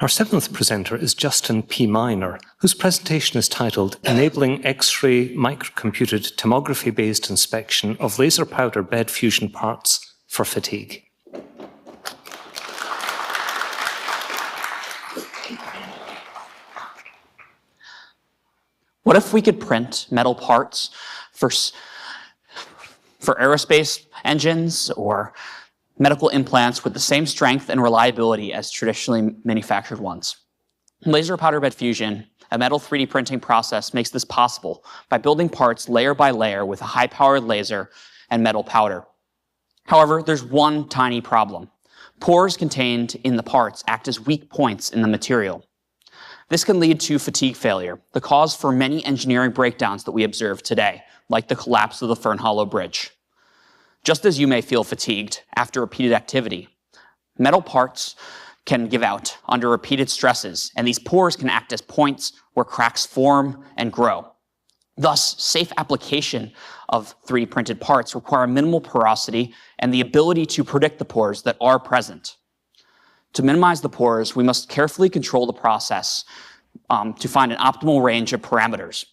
Our seventh presenter is Justin P. Miner, whose presentation is titled Enabling X-ray Microcomputed Tomography-Based Inspection of Laser Powder Bed Fusion Parts for Fatigue. What if we could print metal parts for aerospace engines or medical implants with the same strength and reliability as traditionally manufactured ones? Laser powder bed fusion, a metal 3D printing process, makes this possible by building parts layer by layer with a high-powered laser and metal powder. However, there's one tiny problem. Pores contained in the parts act as weak points in the material. This can lead to fatigue failure, the cause for many engineering breakdowns that we observe today, like the collapse of the Fern Hollow Bridge. Just as you may feel fatigued after repeated activity, metal parts can give out under repeated stresses, and these pores can act as points where cracks form and grow. Thus, safe application of 3D printed parts require minimal porosity and the ability to predict the pores that are present. To minimize the pores, we must carefully control the process to find an optimal range of parameters.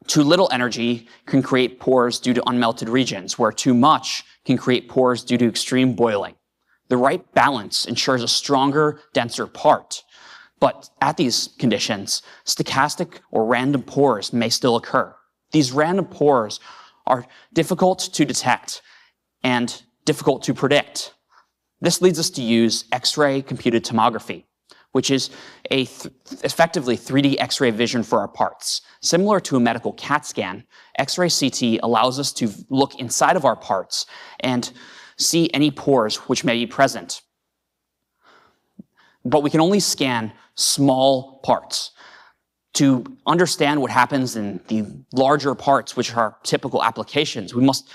Too little energy can create pores due to unmelted regions, where too much can create pores due to extreme boiling. The right balance ensures a stronger, denser part. But at these conditions, stochastic or random pores may still occur. These random pores are difficult to detect and difficult to predict. This leads us to use X-ray computed tomography, which is effectively 3D X-ray vision for our parts. Similar to a medical CAT scan, X-ray CT allows us to look inside of our parts and see any pores which may be present. But we can only scan small parts. To understand what happens in the larger parts, which are typical applications, we must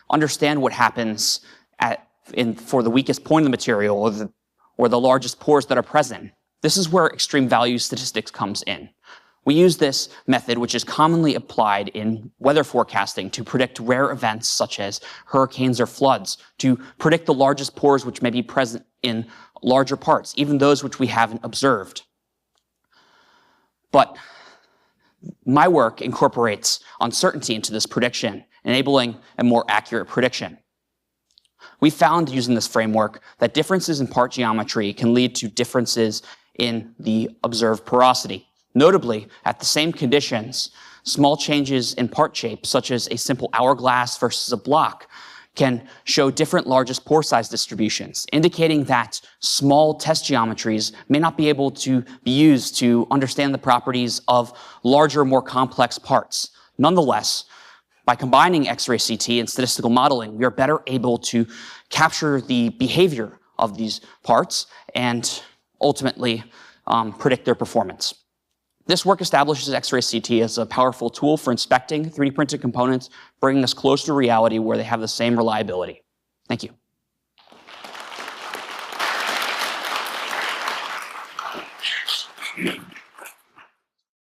understand what happens for the weakest point of the material or the largest pores that are present. This is where extreme value statistics comes in. We use this method, which is commonly applied in weather forecasting, to predict rare events such as hurricanes or floods, to predict the largest pores which may be present in larger parts, even those which we haven't observed. But my work incorporates uncertainty into this prediction, enabling a more accurate prediction. We found using this framework that differences in part geometry can lead to differences in the observed porosity. Notably, at the same conditions, small changes in part shape, such as a simple hourglass versus a block, can show different largest pore size distributions, indicating that small test geometries may not be able to be used to understand the properties of larger, more complex parts. Nonetheless, by combining X-ray CT and statistical modeling, we are better able to capture the behavior of these parts and ultimately predict their performance. This work establishes X-ray CT as a powerful tool for inspecting 3D printed components, bringing us closer to reality where they have the same reliability. Thank you.